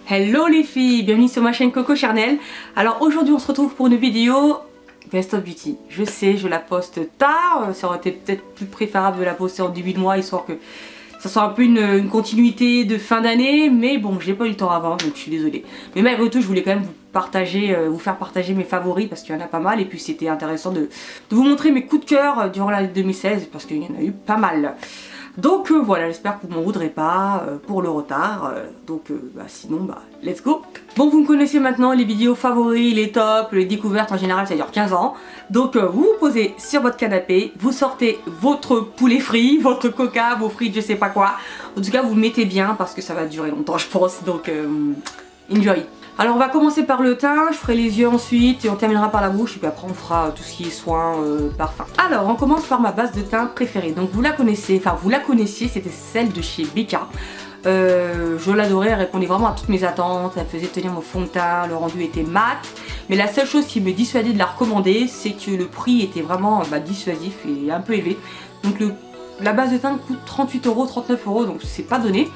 Hello les filles, bienvenue sur ma chaîne Coco Charnel. Alors aujourd'hui on se retrouve pour une vidéo Best of Beauty. Je sais, je la poste tard, ça aurait été peut-être plus préférable de la poster en début de mois histoire que ça soit un peu une continuité de fin d'année, mais bon, j'ai pas eu le temps avant donc je suis désolée. Mais malgré tout je voulais quand même vous faire partager mes favoris parce qu'il y en a pas mal et puis c'était intéressant de vous montrer mes coups de cœur durant l'année 2016 parce qu'il y en a eu pas mal. Donc voilà, j'espère que vous m'en voudrez pas pour le retard. Sinon, let's go. Bon, vous me connaissez maintenant, les vidéos favoris, les tops, les découvertes en général, ça dure 15 ans. Donc vous vous posez sur votre canapé, vous sortez votre poulet frit, votre coca, vos frites, je sais pas quoi. En tout cas, vous le mettez bien parce que ça va durer longtemps, je pense. Donc enjoy. Alors on va commencer par le teint, je ferai les yeux ensuite et on terminera par la bouche et puis après on fera tout ce qui est soin, parfum. Alors on commence par ma base de teint préférée, donc vous la connaissez, enfin vous la connaissiez, c'était celle de chez Becca. Je l'adorais, elle répondait vraiment à toutes mes attentes, elle faisait tenir mon fond de teint, le rendu était mat. Mais la seule chose qui me dissuadait de la recommander, c'est que le prix était vraiment dissuasif et un peu élevé. Donc la base de teint coûte 38 €, 39 €, donc c'est pas donné.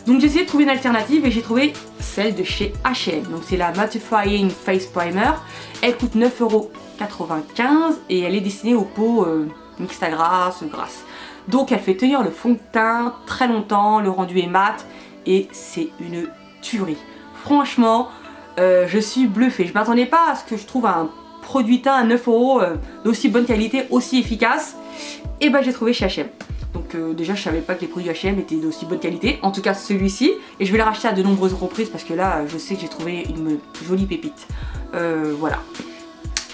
Donc j'ai essayé de trouver une alternative et j'ai trouvé celle de chez H&M. Donc c'est la Mattifying Face Primer. Elle coûte 9,95 € et elle est destinée aux peaux mixtes à grasses. Donc elle fait tenir le fond de teint très longtemps, le rendu est mat et c'est une tuerie. Franchement, je suis bluffée. Je m'attendais pas à ce que je trouve un produit teint à 9 € d'aussi bonne qualité, aussi efficace. Et j'ai trouvé chez H&M. Donc déjà je savais pas que les produits H&M étaient d'aussi bonne qualité, en tout cas celui-ci, et je vais le racheter à de nombreuses reprises parce que là je sais que j'ai trouvé une jolie pépite. Voilà.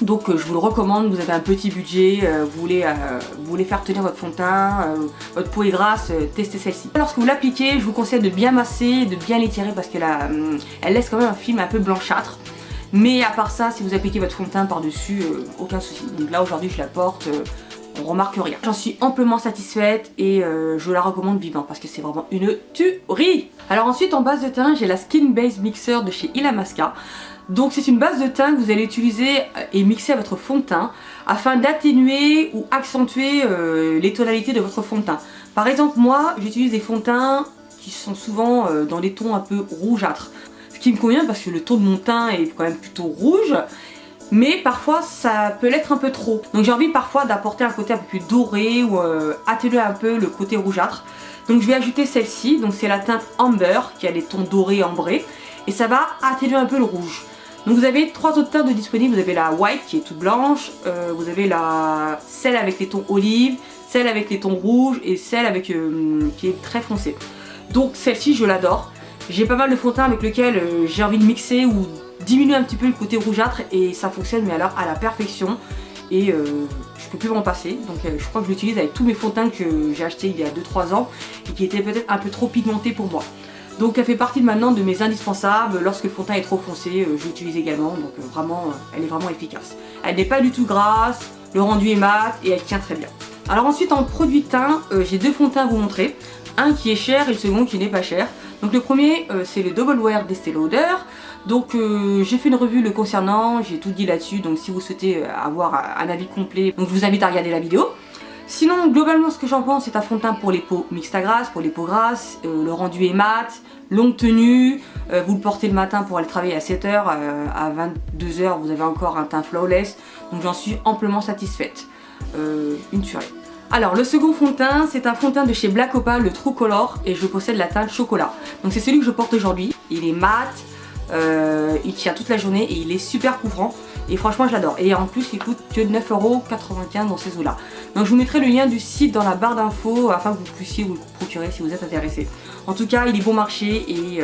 Donc je vous le recommande, vous avez un petit budget, vous voulez faire tenir votre fond de teint, votre peau est grasse, testez celle-ci. Lorsque vous l'appliquez, je vous conseille de bien masser, de bien l'étirer parce que là, elle laisse quand même un film un peu blanchâtre. Mais à part ça, si vous appliquez votre fond de teint par-dessus, aucun souci. Donc là aujourd'hui je la porte. On remarque rien. J'en suis amplement satisfaite et je la recommande vivant parce que c'est vraiment une tuerie. Alors ensuite en base de teint j'ai la Skin Base Mixer de chez Illamasqua. Donc c'est une base de teint que vous allez utiliser et mixer à votre fond de teint afin d'atténuer ou accentuer les tonalités de votre fond de teint. Par exemple moi j'utilise des fonds de teint qui sont souvent dans des tons un peu rougeâtres. Ce qui me convient parce que le ton de mon teint est quand même plutôt rouge. Mais parfois ça peut l'être un peu trop. Donc j'ai envie parfois d'apporter un côté un peu plus doré ou atténuer un peu le côté rougeâtre. Donc je vais ajouter celle-ci, donc c'est la teinte Amber qui a les tons dorés ambrés. Et ça va atténuer un peu le rouge. Donc vous avez trois autres teintes disponibles, vous avez la White qui est toute blanche, vous avez celle avec les tons olive, celle avec les tons rouges et celle avec qui est très foncée. Donc celle-ci je l'adore. J'ai pas mal de fond de teint avec lequel j'ai envie de mixer ou diminuer un petit peu le côté rougeâtre et ça fonctionne mais alors à la perfection et je peux plus m'en passer. Donc je crois que je l'utilise avec tous mes fonds de teint que j'ai acheté il y a 2-3 ans et qui étaient peut-être un peu trop pigmentés pour moi. Donc elle fait partie maintenant de mes indispensables. Lorsque le fond de teint est trop foncé, je l'utilise également. Donc vraiment, elle est vraiment efficace. Elle n'est pas du tout grasse, le rendu est mat et elle tient très bien. Alors ensuite en produit teint, j'ai deux fonds de teint à vous montrer. Un qui est cher et le second qui n'est pas cher. Donc le premier c'est le Double Wear d'Estée Lauder. Donc j'ai fait une revue le concernant, j'ai tout dit là-dessus. Donc si vous souhaitez avoir un avis complet, donc je vous invite à regarder la vidéo. Sinon globalement ce que j'en pense c'est un fond de teint pour les peaux mixtes à grasses, pour les peaux grasses, le rendu est mat, longue tenue, vous le portez le matin pour aller travailler à 7 h, à 22 h vous avez encore un teint flawless, donc j'en suis amplement satisfaite, une tuerie. Alors le second fond de teint c'est un fond de teint de chez Black Opal, le True Color, et je possède la teinte chocolat. Donc c'est celui que je porte aujourd'hui, il est mat, il tient toute la journée et il est super couvrant. Et franchement je l'adore. Et en plus il coûte que 9,95 € dans ces eaux là. Donc je vous mettrai le lien du site dans la barre d'infos afin que vous puissiez vous le procurer si vous êtes intéressé. En tout cas il est bon marché et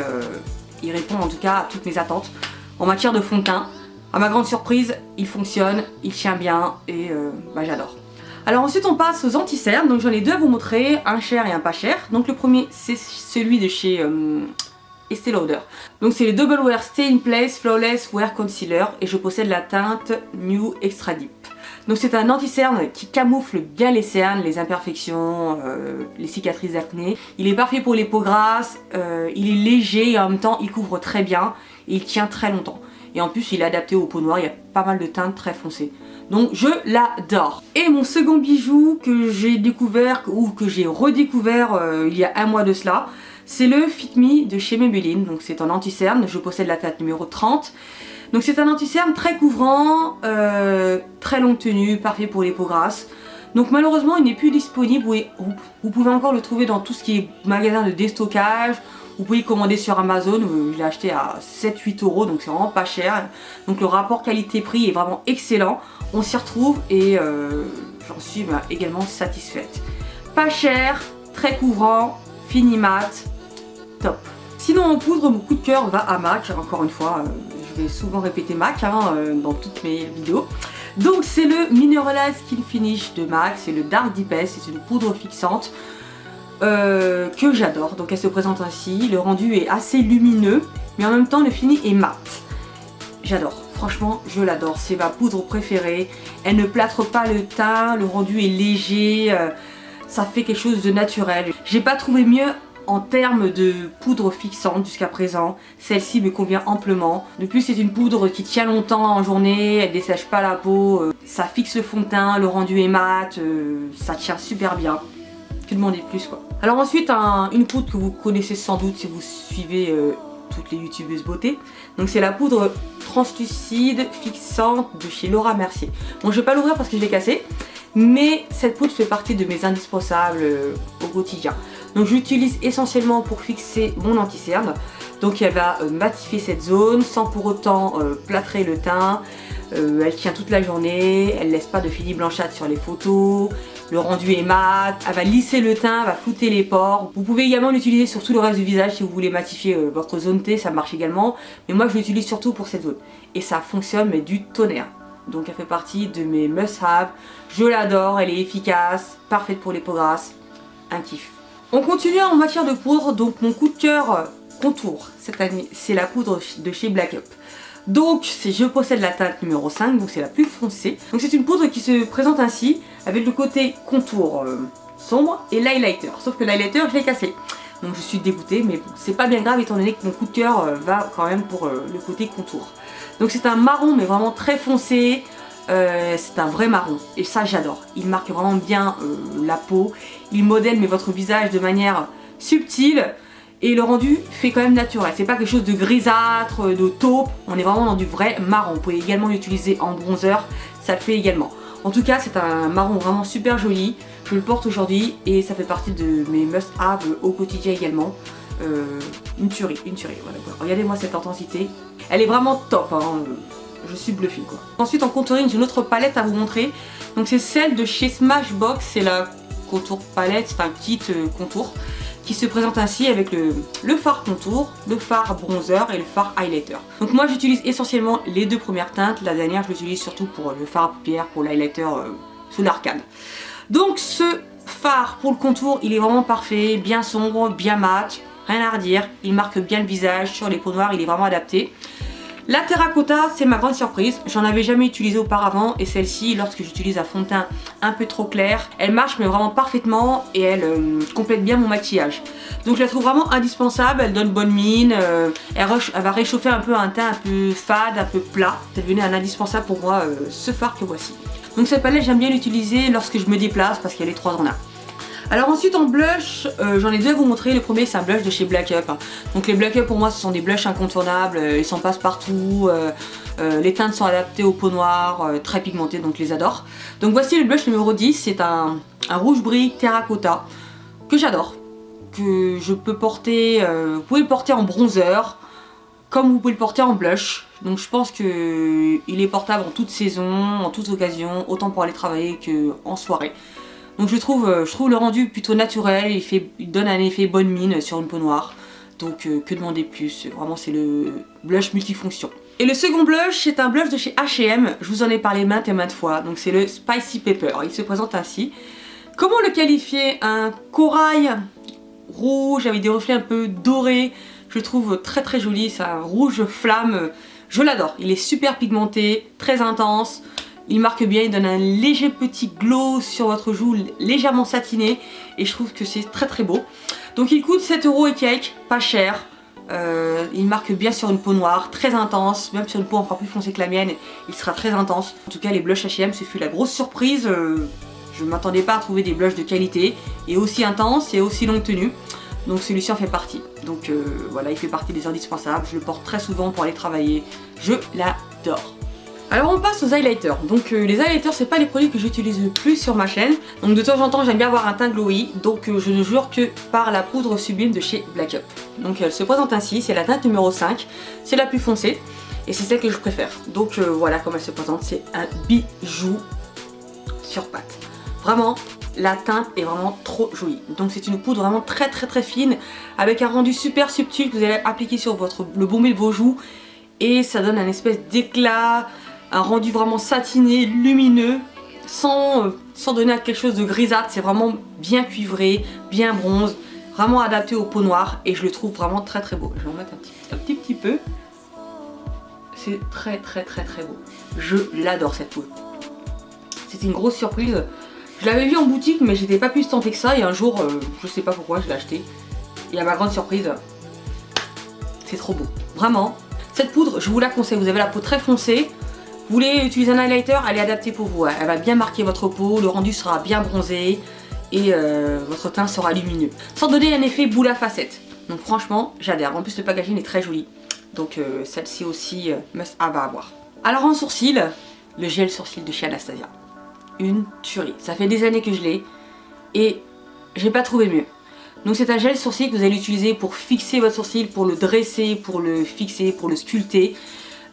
il répond en tout cas à toutes mes attentes en matière de fond de teint. À ma grande surprise il fonctionne, il tient bien et j'adore. Alors ensuite on passe aux anti-cernes. Donc j'en ai deux à vous montrer, un cher et un pas cher. Donc le premier c'est celui de chez Estée Lauder. Donc c'est le Double Wear Stay in Place Flawless Wear Concealer et je possède la teinte New Extra Deep. Donc c'est un anti-cerne qui camoufle bien les cernes, les imperfections, les cicatrices d'acné. Il est parfait pour les peaux grasses, il est léger et en même temps il couvre très bien et il tient très longtemps. Et en plus il est adapté aux peaux noires, il y a pas mal de teintes très foncées. Donc je l'adore. Et mon second bijou que j'ai découvert ou que j'ai redécouvert il y a un mois de cela, C'est le Fit Me de chez Maybelline, donc c'est un anti-cerne, je possède la teinte numéro 30. Donc c'est un anti-cerne très couvrant, très longue tenue, parfait pour les peaux grasses. Donc malheureusement il n'est plus disponible, vous pouvez encore le trouver dans tout ce qui est magasin de déstockage. Vous pouvez commander sur Amazon, je l'ai acheté à 7-8 €, donc c'est vraiment pas cher. Donc le rapport qualité-prix est vraiment excellent, on s'y retrouve et j'en suis également satisfaite. Pas cher, très couvrant, fini mat, top. Sinon en poudre, mon coup de cœur va à MAC, encore une fois, je vais souvent répéter MAC dans toutes mes vidéos. Donc c'est le Mineralized Skin Finish de MAC, c'est le Dark Deepest, c'est une poudre fixante que j'adore. Donc elle se présente ainsi, le rendu est assez lumineux, mais en même temps le fini est mat. J'adore, franchement je l'adore, c'est ma poudre préférée, elle ne plâtre pas le teint, le rendu est léger, ça fait quelque chose de naturel. J'ai pas trouvé mieux en termes de poudre fixante jusqu'à présent, celle-ci me convient amplement. De plus c'est une poudre qui tient longtemps en journée, elle dessèche pas la peau, ça fixe le fond de teint, le rendu est mat, ça tient super bien. Que demander plus quoi. Alors ensuite une poudre que vous connaissez sans doute si vous suivez toutes les youtubeuses beauté. Donc c'est la poudre translucide fixante de chez Laura Mercier. Bon je vais pas l'ouvrir parce que je l'ai cassée, mais cette poudre fait partie de mes indispensables au quotidien. Donc je l'utilise essentiellement pour fixer mon anti-cerne. Donc elle va matifier cette zone sans pour autant plâtrer le teint. Elle tient toute la journée, elle laisse pas de fini blanchâtre sur les photos. Le rendu est mat, elle va lisser le teint, elle va flouter les pores. Vous pouvez également l'utiliser sur tout le reste du visage si vous voulez matifier votre zone T, ça marche également. Mais moi je l'utilise surtout pour cette zone. Et ça fonctionne mais du tonnerre. Donc elle fait partie de mes must-have. Je l'adore, elle est efficace, parfaite pour les peaux grasses. Un kiff. On continue en matière de poudre, donc mon coup de cœur contour cette année, c'est la poudre de chez Black Up. Donc je possède la teinte numéro 5, donc c'est la plus foncée. Donc c'est une poudre qui se présente ainsi, avec le côté contour sombre et l'highlighter. Sauf que l'highlighter je l'ai cassé. Donc je suis dégoûtée, mais bon, c'est pas bien grave étant donné que mon coup de cœur va quand même pour le côté contour. Donc c'est un marron mais vraiment très foncé. C'est un vrai marron et ça j'adore. Il marque vraiment bien la peau. Il modèle mais votre visage de manière subtile. Et le rendu fait quand même naturel, c'est pas quelque chose de grisâtre, de taupe, on est vraiment dans du vrai marron. Vous pouvez également l'utiliser en bronzer, ça le fait également. En tout cas c'est un marron vraiment super joli, je le porte aujourd'hui et ça fait partie de mes must-have au quotidien également. Une tuerie, voilà. Regardez-moi cette intensité, elle est vraiment top, je suis bluffée quoi. Ensuite en contouring j'ai une autre palette à vous montrer, donc c'est celle de chez Smashbox, c'est la contour palette, c'est un petit contour. Qui se présente ainsi avec le fard contour, le fard bronzer et le fard highlighter. Donc moi j'utilise essentiellement les deux premières teintes, la dernière je l'utilise surtout pour le fard à paupières, pour l'highlighter sous l'arcade. Donc ce fard pour le contour il est vraiment parfait, bien sombre, bien mat, rien à redire, il marque bien le visage, sur les peaux noires il est vraiment adapté. La terracotta c'est ma grande surprise, j'en avais jamais utilisé auparavant et celle-ci lorsque j'utilise un fond de teint un peu trop clair, elle marche mais vraiment parfaitement et elle complète bien mon maquillage. Donc je la trouve vraiment indispensable, elle donne bonne mine, elle va réchauffer un peu un teint un peu fade, un peu plat. C'est devenu un indispensable pour moi ce fard que voici. Donc cette palette j'aime bien l'utiliser lorsque je me déplace parce qu'elle est 3 en 1. Alors ensuite en blush, j'en ai deux à vous montrer. Le premier c'est un blush de chez Black Up. Donc les Black Up pour moi ce sont des blushs incontournables, ils s'en passent partout. Les teintes sont adaptées aux peaux noires, très pigmentées donc je les adore. Donc voici le blush numéro 10, c'est un rouge brique terracotta que j'adore. Que je peux porter, vous pouvez le porter en bronzer comme vous pouvez le porter en blush. Donc je pense qu'il est portable en toute saison, en toute occasion, autant pour aller travailler qu'en soirée. Donc je trouve le rendu plutôt naturel, il donne un effet bonne mine sur une peau noire. Donc que demander plus, vraiment c'est le blush multifonction. Et le second blush c'est un blush de chez H&M, je vous en ai parlé maintes et maintes fois. Donc c'est le Spicy Pepper, il se présente ainsi. Comment le qualifier? Un corail rouge avec des reflets un peu dorés. Je le trouve très très joli, c'est un rouge flamme, je l'adore. Il est super pigmenté, très intense. Il marque bien, il donne un léger petit glow sur votre joue, légèrement satiné. Et je trouve que c'est très très beau. Donc il coûte 7 € et quelques, pas cher. Il marque bien sur une peau noire, très intense. Même sur une peau encore plus foncée que la mienne, il sera très intense. En tout cas les blushs H&M, ce fut la grosse surprise. Je ne m'attendais pas à trouver des blushs de qualité. Et aussi intenses et aussi longue tenue. Donc celui-ci en fait partie. Donc voilà, il fait partie des indispensables. Je le porte très souvent pour aller travailler. Je l'adore. Alors on passe aux highlighters. Donc les highlighters, c'est pas les produits que j'utilise le plus sur ma chaîne. Donc de temps en temps j'aime bien avoir un teint glowy. Donc je ne jure que par la poudre sublime de chez Black Up. Donc elle se présente ainsi, c'est la teinte numéro 5. C'est la plus foncée et c'est celle que je préfère. Donc voilà comment elle se présente, c'est un bijou sur pâte. Vraiment, la teinte est vraiment trop jolie. Donc c'est une poudre vraiment très fine avec un rendu super subtil que vous allez appliquer sur le bombé de vos joues et ça donne un espèce d'éclat, un rendu vraiment satiné, lumineux, sans donner à quelque chose de grisâtre. C'est vraiment bien cuivré, bien bronze, vraiment adapté aux peaux noires et je le trouve vraiment très beau. Je vais en mettre un petit peu. C'est très beau. Je l'adore cette poudre. C'était une grosse surprise. Je l'avais vu en boutique mais j'étais pas plus tentée que ça et un jour, je sais pas pourquoi, je l'ai acheté. Et à ma grande surprise, c'est trop beau. Vraiment, cette poudre, je vous la conseille. Vous avez la peau très foncée. Vous voulez utiliser un highlighter, elle est adaptée pour vous. Elle va bien marquer votre peau, le rendu sera bien bronzé et votre teint sera lumineux. Sans donner un effet boule à facettes. Donc franchement, j'adhère. En plus, le packaging est très joli. Donc celle-ci aussi, must have à avoir. Alors en sourcil, le gel sourcil de chez Anastasia. Une tuerie. Ça fait des années que je l'ai et j'ai pas trouvé mieux. Donc c'est un gel sourcil que vous allez utiliser pour fixer votre sourcil, pour le dresser, pour le fixer, pour le sculpter.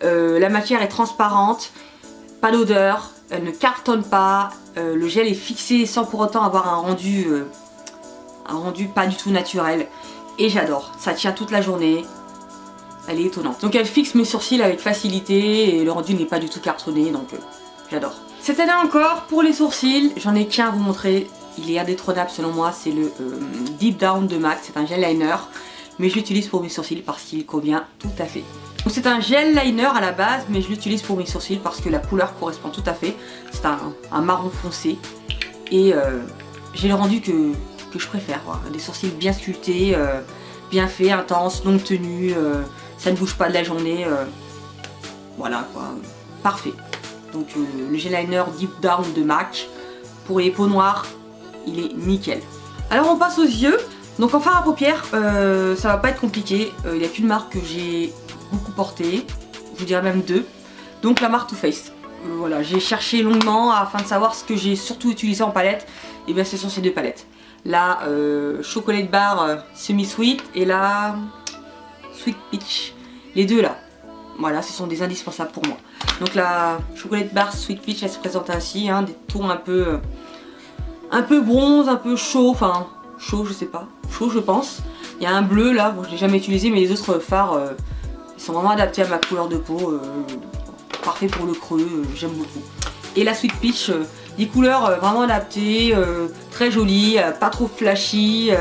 La matière est transparente, pas d'odeur, elle ne cartonne pas, le gel est fixé sans pour autant avoir un rendu pas du tout naturel. Et j'adore, ça tient toute la journée, elle est étonnante. Donc elle fixe mes sourcils avec facilité et le rendu n'est pas du tout cartonné, donc j'adore. Cette année encore, pour les sourcils, j'en ai qu'un à vous montrer. Il est indétrônable selon moi, c'est le Deep Down de MAC, c'est un gel liner. Mais je l'utilise pour mes sourcils parce qu'il convient tout à fait. Donc c'est un gel liner à la base, mais je l'utilise pour mes sourcils parce que la couleur correspond tout à fait. C'est un marron foncé. Et j'ai le rendu que je préfère. Voilà. Des sourcils bien sculptés, bien faits, intenses, longue tenue. Ça ne bouge pas de la journée. Voilà quoi, parfait. Donc le gel liner Deep Down de MAC. Pour les peaux noires, il est nickel. Alors on passe aux yeux. Donc en fard à paupières, ça va pas être compliqué. Il n'y a qu'une marque que j'ai beaucoup portée. Je vous dirais même deux. Donc la marque Too Faced. Voilà, j'ai cherché longuement afin de savoir ce que j'ai surtout utilisé en palette. Et bien ce sont ces deux palettes. La Chocolate Bar Semi-Sweet et la Sweet Peach. Les deux là. Voilà, ce sont des indispensables pour moi. Donc la Chocolate Bar Sweet Peach, elle se présente ainsi, hein, des tons un peu bronze, un peu chaud, enfin chaud je sais pas, chaud je pense. Il y a un bleu là, bon je l'ai jamais utilisé mais les autres fards ils sont vraiment adaptés à ma couleur de peau, parfait pour le creux, j'aime beaucoup. Et la Sweet Peach, des couleurs vraiment adaptées, très jolies, pas trop flashy,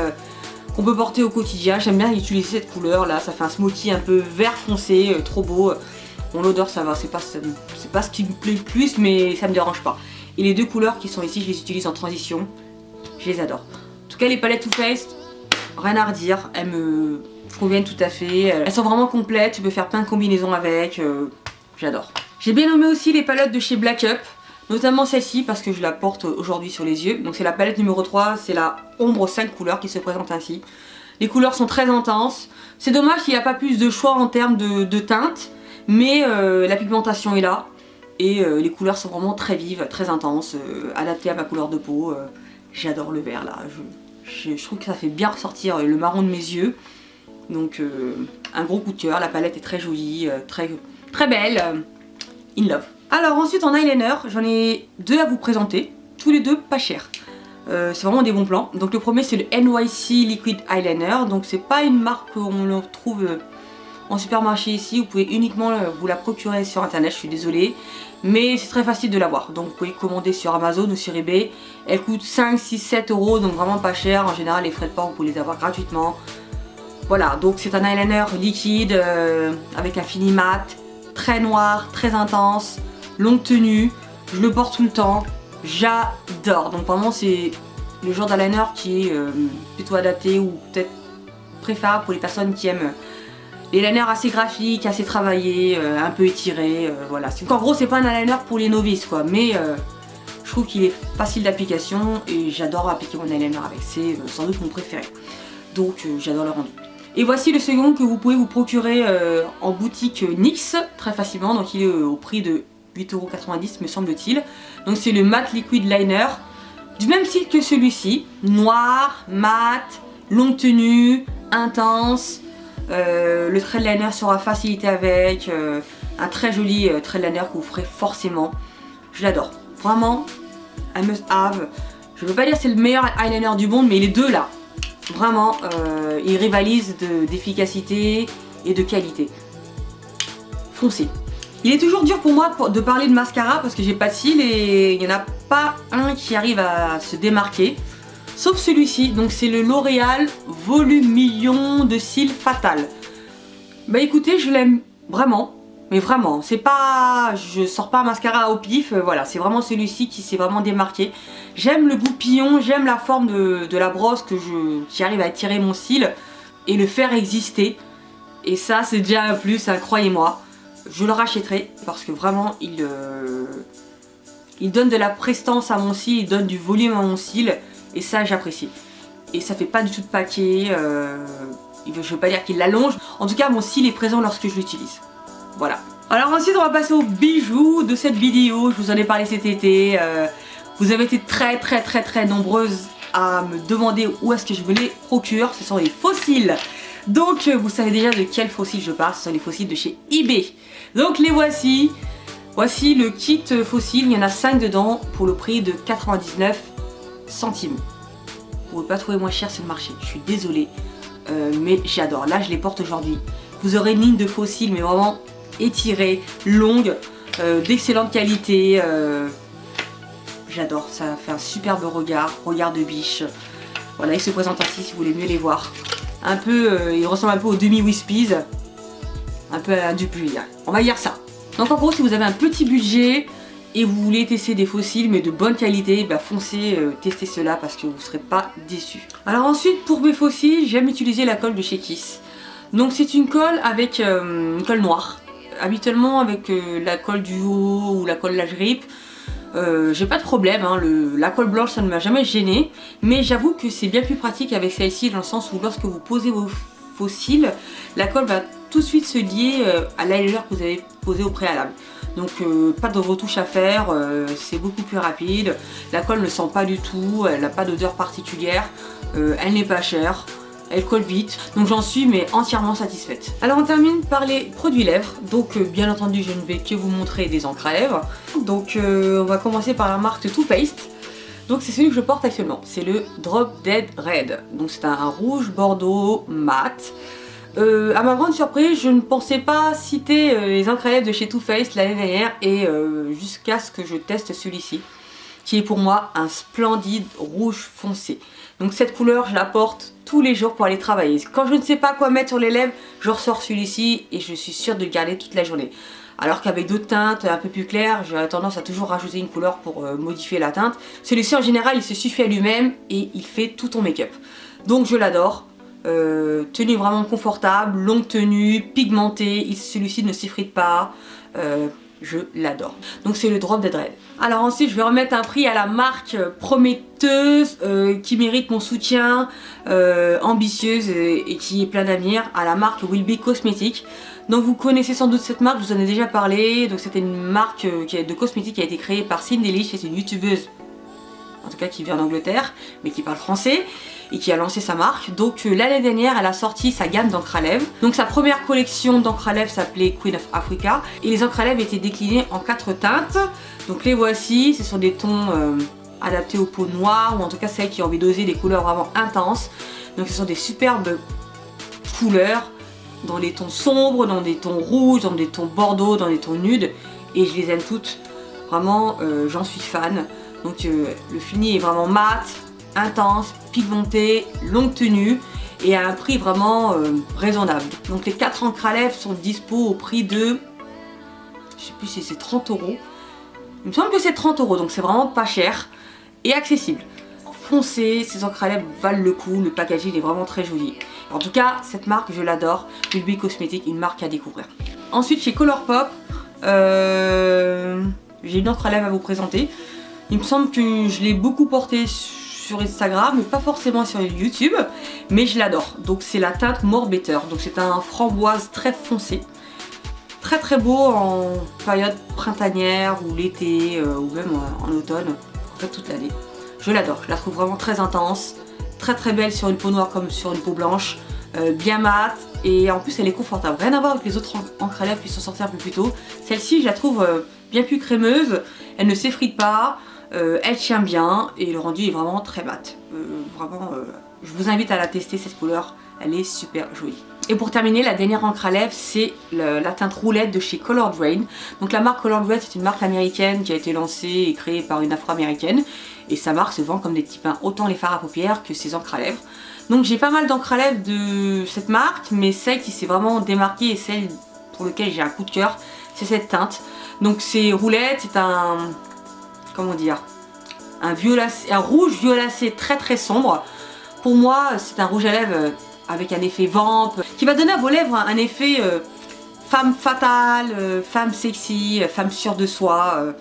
qu'on peut porter au quotidien. J'aime bien utiliser cette couleur là, ça fait un smokey un peu vert foncé, trop beau. Bon l'odeur ça va, c'est pas ce qui me plaît le plus mais ça me dérange pas. Et les deux couleurs qui sont ici, je les utilise en transition, je les adore. En tout cas les palettes Too Faced, rien à redire, elles me conviennent tout à fait. Elles sont vraiment complètes, tu peux faire plein de combinaisons avec, j'adore. J'ai bien nommé aussi les palettes de chez Black Up, notamment celle-ci parce que je la porte aujourd'hui sur les yeux. Donc c'est la palette numéro 3, c'est la ombre 5 couleurs qui se présente ainsi. Les couleurs sont très intenses, c'est dommage qu'il n'y a pas plus de choix en termes de teinte, mais la pigmentation est là. Et les couleurs sont vraiment très vives, très intenses, adaptées à ma couleur de peau. J'adore le vert là, je trouve que ça fait bien ressortir le marron de mes yeux. Donc un gros coup de cœur, la palette est très jolie, très belle, in love. Alors ensuite en eyeliner, j'en ai deux à vous présenter, tous les deux pas chers. C'est vraiment des bons plans. Donc le premier c'est le NYC Liquid Eyeliner, donc c'est pas une marque qu'on le trouve en supermarché ici, vous pouvez uniquement vous la procurer sur internet, je suis désolée. Mais c'est très facile de l'avoir, donc vous pouvez commander sur Amazon ou sur eBay. Elle coûte 5, 6, 7 euros, donc vraiment pas cher. En général les frais de port vous pouvez les avoir gratuitement. Voilà, donc c'est un eyeliner liquide avec un fini mat, très noir, très intense, longue tenue. Je le porte tout le temps, j'adore. Donc vraiment c'est le genre d'eyeliner qui est plutôt adapté ou peut-être préférable pour les personnes qui aiment les liners assez graphiques, assez travaillés, un peu étirés, voilà. Donc en gros c'est pas un eyeliner pour les novices quoi, mais je trouve qu'il est facile d'application et j'adore appliquer mon eyeliner avec, c'est sans doute mon préféré. Donc j'adore le rendu. Et voici le second que vous pouvez vous procurer en boutique NYX très facilement. Donc il est au prix de 8,90 € me semble-t-il. Donc c'est le Matte Liquid Liner. Du même style que celui-ci. Noir, mat, longue tenue, intense. Le thread liner sera facilité avec. Un très joli thread liner que vous ferez forcément. Je l'adore. Vraiment, un must have. Je ne veux pas dire c'est le meilleur eyeliner du monde, mais les deux là. Vraiment, ils rivalisent d'efficacité et de qualité. Foncez. Il est toujours dur pour moi de parler de mascara parce que j'ai pas de cils et il n'y en a pas un qui arrive à se démarquer. Sauf celui-ci, donc c'est le L'Oréal Volume Million de cils Fatal. Bah écoutez, je l'aime vraiment. Mais vraiment, c'est pas... je sors pas un mascara au pif, voilà, c'est vraiment celui-ci qui s'est vraiment démarqué. J'aime le goupillon, j'aime la forme de la brosse qui arrive à étirer mon cil et le faire exister. Et ça, c'est déjà un plus, hein, croyez-moi. Je le rachèterai parce que vraiment, il donne de la prestance à mon cil, il donne du volume à mon cil. Et ça, j'apprécie. Et ça fait pas du tout de paquet, je veux pas dire qu'il l'allonge. En tout cas, mon cil est présent lorsque je l'utilise. Voilà. Alors ensuite on va passer aux bijoux de cette vidéo. Je vous en ai parlé cet été. Vous avez été très nombreuses à me demander où est-ce que je me les procure. Ce sont les fossiles. Donc vous savez déjà de quels fossiles je parle. Ce sont les fossiles de chez eBay. Donc les voici. Voici le kit fossile. Il y en a 5 dedans pour le prix de 99 centimes. Vous ne pouvez pas trouver moins cher sur le marché. Je suis désolée. Mais j'adore. Là je les porte aujourd'hui. Vous aurez une ligne de fossiles mais vraiment étirée, longue, d'excellente qualité. J'adore, ça fait un superbe regard de biche. Voilà, ils se présentent ainsi si vous voulez mieux les voir. Un peu, ils ressemblent un peu aux demi-wispies, un peu à un Dupuis, on va dire ça. Donc en gros, si vous avez un petit budget et vous voulez tester des fossiles mais de bonne qualité, bah foncez tester cela parce que vous ne serez pas déçus. Alors ensuite, pour mes fossiles, j'aime utiliser la colle de chez Kiss. Donc c'est une colle avec une colle noire. Habituellement avec la colle duo ou la colle Lash Grip, j'ai pas de problème, hein, la colle blanche ça ne m'a jamais gêné, mais j'avoue que c'est bien plus pratique avec celle-ci dans le sens où lorsque vous posez vos fossiles, la colle va tout de suite se lier à l'eyeliner que vous avez posé au préalable. Donc pas de retouche à faire, c'est beaucoup plus rapide, la colle ne sent pas du tout, elle n'a pas d'odeur particulière, elle n'est pas chère. Elle colle vite, donc j'en suis mais entièrement satisfaite. Alors on termine par les produits lèvres. Donc bien entendu je ne vais que vous montrer des encres à lèvres. Donc on va commencer par la marque Too Faced. Donc c'est celui que je porte actuellement, c'est le Drop Dead Red. Donc c'est un rouge bordeaux mat. À ma grande surprise, je ne pensais pas citer les encres à lèvres de chez Too Faced l'année dernière et jusqu'à ce que je teste celui-ci, qui est pour moi un splendide rouge foncé. Donc cette couleur, je la porte tous les jours pour aller travailler. Quand je ne sais pas quoi mettre sur les lèvres, je ressors celui-ci et je suis sûre de le garder toute la journée. Alors qu'avec d'autres teintes un peu plus claires, j'aurais tendance à toujours rajouter une couleur pour modifier la teinte. Celui-ci en général, il se suffit à lui-même et il fait tout ton make-up. Donc je l'adore. Tenue vraiment confortable, longue tenue, pigmentée, celui-ci ne s'effrite pas. Je l'adore. Donc c'est le Drop Dead Red. Alors ensuite je vais remettre un prix à la marque prometteuse qui mérite mon soutien, ambitieuse et qui est plein d'avenir, à la marque Will Be Cosmetics. Donc vous connaissez sans doute cette marque, je vous en ai déjà parlé. Donc c'était une marque de cosmétiques qui a été créée par Cindy Lich, c'est une youtubeuse, en tout cas qui vit en Angleterre, mais qui parle français et qui a lancé sa marque. Donc l'année dernière, elle a sorti sa gamme d'encre à lèvres. Donc sa première collection d'encre à lèvres s'appelait Queen of Africa et les encres à lèvres étaient déclinées en 4 teintes. Donc les voici, ce sont des tons adaptés aux peaux noires ou en tout cas celles qui ont envie d'oser des couleurs vraiment intenses. Donc ce sont des superbes couleurs dans des tons sombres, dans des tons rouges, dans des tons bordeaux, dans des tons nudes et je les aime toutes. Vraiment, j'en suis fan. Donc le fini est vraiment mat, intense, pigmenté, longue tenue et à un prix vraiment raisonnable. Donc les 4 encres à lèvres sont dispo au prix de, je sais plus si c'est 30 €. Il me semble que c'est 30 €, donc c'est vraiment pas cher et accessible. Foncez, ces encres à lèvres valent le coup, le packaging est vraiment très joli. En tout cas, cette marque je l'adore, Will Be Cosmetics, une marque à découvrir. Ensuite chez Colourpop, j'ai une encre à lèvres à vous présenter. Il me semble que je l'ai beaucoup portée sur Instagram, mais pas forcément sur YouTube, mais je l'adore. Donc c'est la teinte More Better, donc c'est un framboise très foncé. Très très beau en période printanière ou l'été ou même en automne, en fait toute l'année. Je l'adore, je la trouve vraiment très intense, très très belle sur une peau noire comme sur une peau blanche, bien mate et en plus elle est confortable. Rien à voir avec les autres encres à lèvres qui sont sorties un peu plus tôt. Celle-ci je la trouve bien plus crémeuse, elle ne s'effrite pas, elle tient bien et le rendu est vraiment très mat. Je vous invite à la tester cette couleur, elle est super jolie. Et pour terminer, la dernière encre à lèvres, c'est la teinte roulette de chez Colored Rain. Donc la marque Colored Rain, c'est une marque américaine qui a été lancée et créée par une afro-américaine. Et sa marque se vend comme des petits pains, autant les fards à paupières que ses encres à lèvres. Donc j'ai pas mal d'encre à lèvres de cette marque, mais celle qui s'est vraiment démarquée et celle pour laquelle j'ai un coup de cœur, c'est cette teinte. Donc c'est roulette, c'est un... comment dire, un rouge violacé très très sombre. Pour moi, c'est un rouge à lèvres avec un effet vamp qui va donner à vos lèvres un effet femme fatale, femme sexy, femme sûre de soi.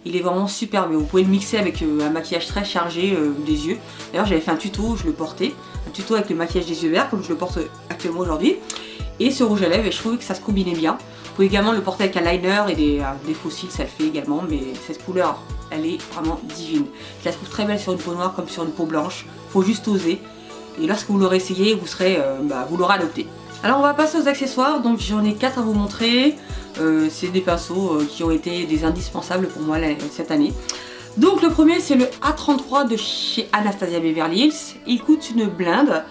Il est vraiment super bien. Vous pouvez le mixer avec un maquillage très chargé des yeux. D'ailleurs, j'avais fait un tuto, je le portais. Un tuto avec le maquillage des yeux verts, comme je le porte actuellement aujourd'hui. Et ce rouge à lèvres, et je trouvais que ça se combinait bien. Vous pouvez également le porter avec un liner et des fossiles, ça le fait également. Mais cette couleur, elle est vraiment divine. Je la trouve très belle sur une peau noire comme sur une peau blanche. Faut juste oser. Et lorsque vous l'aurez essayé, vous l'aurez adopté. Alors on va passer aux accessoires, donc j'en ai 4 à vous montrer. C'est des pinceaux qui ont été des indispensables pour moi cette année. Donc le premier c'est le A33 de chez Anastasia Beverly Hills. Il coûte une blinde,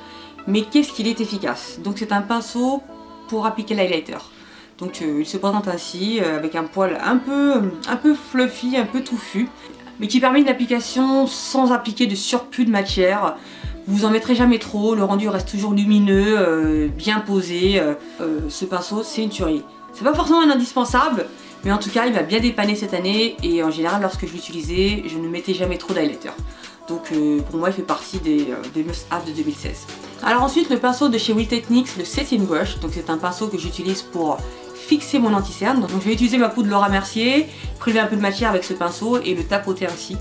mais qu'est-ce qu'il est efficace. Donc c'est un pinceau pour appliquer l'highlighter. Donc il se présente ainsi, avec un poil un peu fluffy, un peu touffu, mais qui permet une application sans appliquer de surplus de matière. Vous en mettrez jamais trop, le rendu reste toujours lumineux, bien posé. Ce pinceau, c'est une tuerie. C'est pas forcément un indispensable, mais en tout cas, il m'a bien dépanné cette année. Et en général, lorsque je l'utilisais, je ne mettais jamais trop d'highlighter. Donc pour moi, il fait partie des must-have de 2016. Alors ensuite, le pinceau de chez Will Techniques, le Setting Brush. Donc c'est un pinceau que j'utilise pour fixer mon anti-cerne. Donc je vais utiliser ma poudre Laura Mercier, prélever un peu de matière avec ce pinceau et le tapoter ainsi.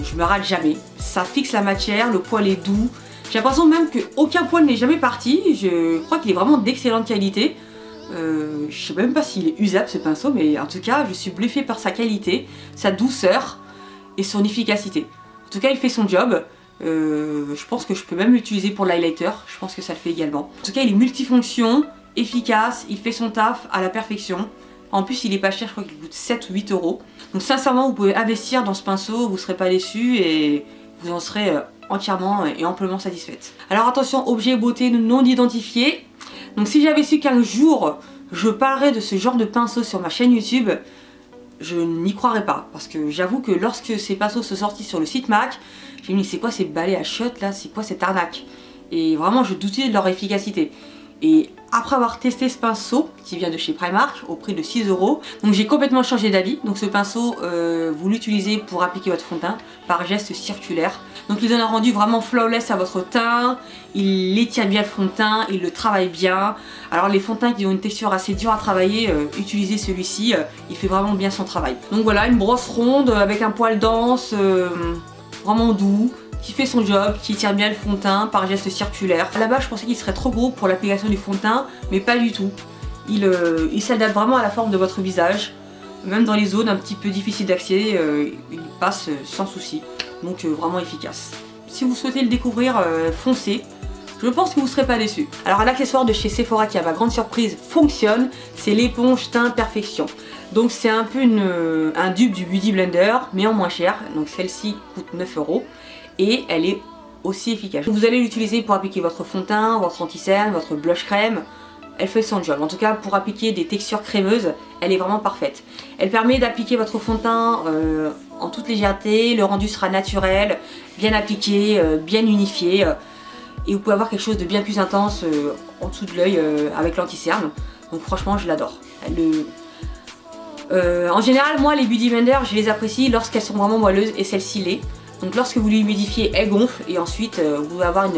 Je me rate jamais. Ça fixe la matière, le poil est doux. J'ai l'impression même qu'aucun poil n'est jamais parti. Je crois qu'il est vraiment d'excellente qualité. Je sais même pas s'il est usable ce pinceau, mais en tout cas je suis bluffée par sa qualité, sa douceur et son efficacité. En tout cas il fait son job. Je pense que je peux même l'utiliser pour l'highlighter, je pense que ça le fait également. En tout cas il est multifonction, efficace, il fait son taf à la perfection. En plus il est pas cher, je crois qu'il coûte 7 ou 8 euros. Donc sincèrement vous pouvez investir dans ce pinceau, vous ne serez pas déçus et vous en serez entièrement et amplement satisfaite. Alors attention, objet beauté non identifié. Donc si j'avais su qu'un jour je parlerais de ce genre de pinceau sur ma chaîne YouTube, je n'y croirais pas. Parce que j'avoue que lorsque ces pinceaux sont sortis sur le site MAC, j'ai dit c'est quoi ces balais à shot là, c'est quoi cette arnaque. Et vraiment je doutais de leur efficacité. Et après avoir testé ce pinceau qui vient de chez Primark au prix de 6 euros, donc j'ai complètement changé d'avis. Donc ce pinceau, vous l'utilisez pour appliquer votre fond de teint par geste circulaire. Donc il donne un rendu vraiment flawless à votre teint, il étire bien le fond de teint, il le travaille bien. Alors les fonds de teint qui ont une texture assez dure à travailler, utilisez celui-ci, il fait vraiment bien son travail. Donc voilà, une brosse ronde avec un poil dense, vraiment doux, qui fait son job, qui tire bien le fond de teint par geste circulaire. À la base je pensais qu'il serait trop gros pour l'application du fond de teint, mais pas du tout. Il s'adapte vraiment à la forme de votre visage. Même dans les zones un petit peu difficiles d'accès, il passe sans souci. Donc vraiment efficace. Si vous souhaitez le découvrir, foncez. Je pense que vous ne serez pas déçus. Alors l'accessoire de chez Sephora qui à ma grande surprise fonctionne, c'est l'éponge teint perfection. Donc c'est un peu un dupe du Beauty Blender, mais en moins cher. Donc celle-ci coûte 9 euros. Et elle est aussi efficace. Vous allez l'utiliser pour appliquer votre fond de teint, votre anti-cerne, votre blush crème. Elle fait son job. En tout cas pour appliquer des textures crémeuses, elle est vraiment parfaite. Elle permet d'appliquer votre fond de teint en toute légèreté. Le rendu sera naturel, bien appliqué, bien unifié. Et vous pouvez avoir quelque chose de bien plus intense en dessous de l'œil avec l'anti-cerne. Donc franchement je l'adore. En général moi les Beauty Blender je les apprécie lorsqu'elles sont vraiment moelleuses et celle-ci l'est. Donc lorsque vous l'humidifiez, elle gonfle et ensuite vous allez avoir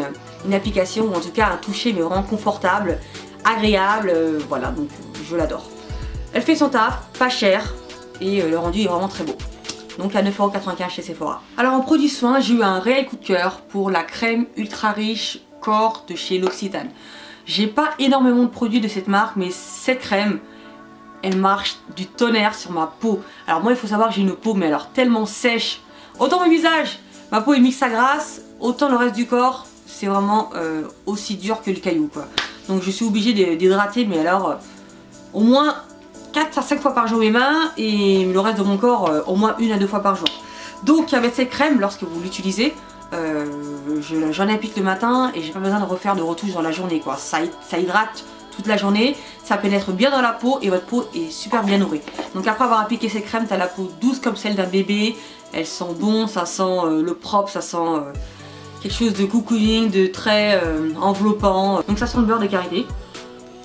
une application ou en tout cas un toucher mais vraiment confortable, agréable, voilà, donc je l'adore. Elle fait son taf, pas cher et le rendu est vraiment très beau. donc à 9,95€ chez Sephora. Alors en produit soin, j'ai eu un réel coup de cœur pour la crème ultra riche corps de chez L'Occitane. J'ai pas énormément de produits de cette marque, mais cette crème, elle marche du tonnerre sur ma peau. Alors moi il faut savoir que j'ai une peau mais alors tellement sèche. Autant mon visage, ma peau est mixte à grasse, autant le reste du corps c'est vraiment aussi dur que le caillou quoi. Donc je suis obligée d'hydrater, mais alors au moins 4 à 5 fois par jour mes mains et le reste de mon corps au moins 1 à 2 fois par jour. Donc avec cette crème, lorsque vous l'utilisez, j'en applique le matin et j'ai pas besoin de refaire de retouches dans la journée quoi. Ça hydrate toute la journée, ça pénètre bien dans la peau et votre peau est super bien nourrie. Donc après avoir appliqué cette crème, t'as la peau douce comme celle d'un bébé, elle sent bon, ça sent le propre, ça sent quelque chose de cocooning, de très enveloppant. Donc ça sent le beurre de karité.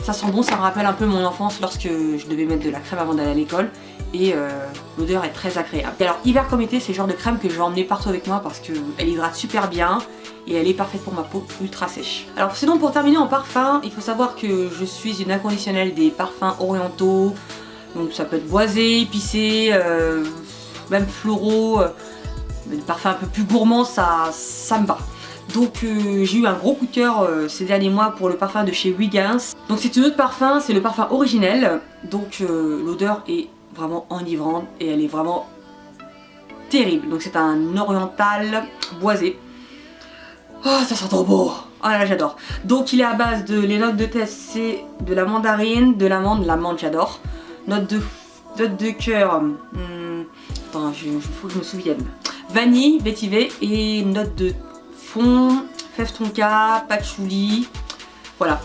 Ça sent bon, ça me rappelle un peu mon enfance lorsque je devais mettre de la crème avant d'aller à l'école. Et l'odeur est très agréable. Et alors hiver comme été, c'est le genre de crème que je vais emmener partout avec moi parce qu'elle hydrate super bien et elle est parfaite pour ma peau ultra sèche. Alors sinon pour terminer en parfum, il faut savoir que je suis une inconditionnelle des parfums orientaux. Donc ça peut être boisé, épicé, même floraux, des parfums un peu plus gourmands, ça me va. Donc j'ai eu un gros coup de cœur ces derniers mois pour le parfum de chez Wiggins. Donc c'est un autre parfum, c'est le parfum originel. Donc l'odeur est vraiment enivrante et elle est vraiment terrible. Donc c'est un oriental boisé. Oh ça sent trop beau. Oh là j'adore. Donc il est à base de, les notes de test c'est de la mandarine, de l'amande j'adore. Note de cœur, attends faut que je me souvienne. Vanille, vétiver et note de fond, fève tonka, patchouli, voilà.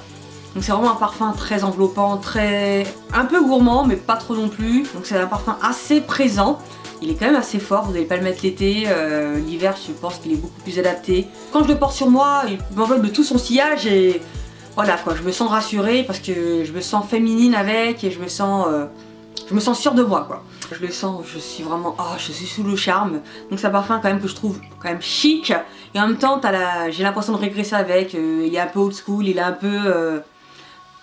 Donc c'est vraiment un parfum très enveloppant, un peu gourmand mais pas trop non plus. Donc c'est un parfum assez présent. Il est quand même assez fort, vous n'allez pas le mettre l'été, l'hiver je pense qu'il est beaucoup plus adapté. Quand je le porte sur moi, il m'envole de tout son sillage et voilà quoi, je me sens rassurée parce que je me sens féminine avec et je me sens sûre de moi quoi. Je le sens, je suis vraiment, je suis sous le charme. Donc c'est un parfum quand même que je trouve quand même chic et en même temps j'ai l'impression de régresser avec. Il est un peu old school, il est un peu,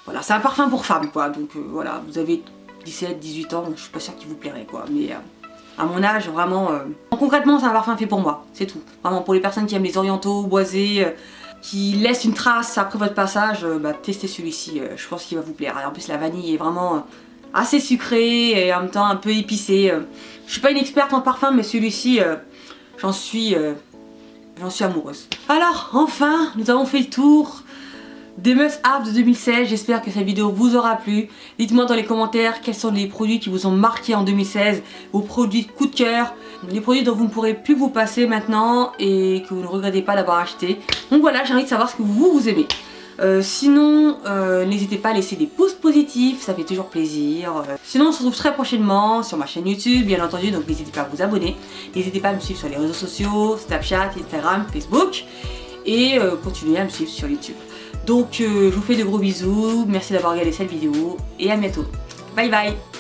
voilà, c'est un parfum pour femmes quoi. Donc voilà, vous avez 17, 18 ans, je suis pas sûre qu'il vous plairait quoi. Mais à mon âge vraiment, concrètement c'est un parfum fait pour moi, c'est tout. Vraiment pour les personnes qui aiment les orientaux, boisés, qui laissent une trace après votre passage, testez celui-ci, je pense qu'il va vous plaire. Et en plus la vanille est vraiment assez sucré et en même temps un peu épicé. Je suis pas une experte en parfum mais celui-ci j'en suis amoureuse. Alors enfin nous avons fait le tour des must-have de 2016. J'espère que cette vidéo vous aura plu. Dites-moi dans les commentaires quels sont les produits qui vous ont marqué en 2016, vos produits coup de cœur, les produits dont vous ne pourrez plus vous passer maintenant et que vous ne regrettez pas d'avoir acheté. Donc voilà, j'ai envie de savoir ce que vous aimez. Sinon, n'hésitez pas à laisser des pouces positifs, ça fait toujours plaisir. Sinon, on se retrouve très prochainement sur ma chaîne YouTube, bien entendu, donc n'hésitez pas à vous abonner. N'hésitez pas à me suivre sur les réseaux sociaux, Snapchat, Instagram, Facebook. Et continuez à me suivre sur YouTube. Donc, je vous fais de gros bisous, merci d'avoir regardé cette vidéo et à bientôt. Bye bye!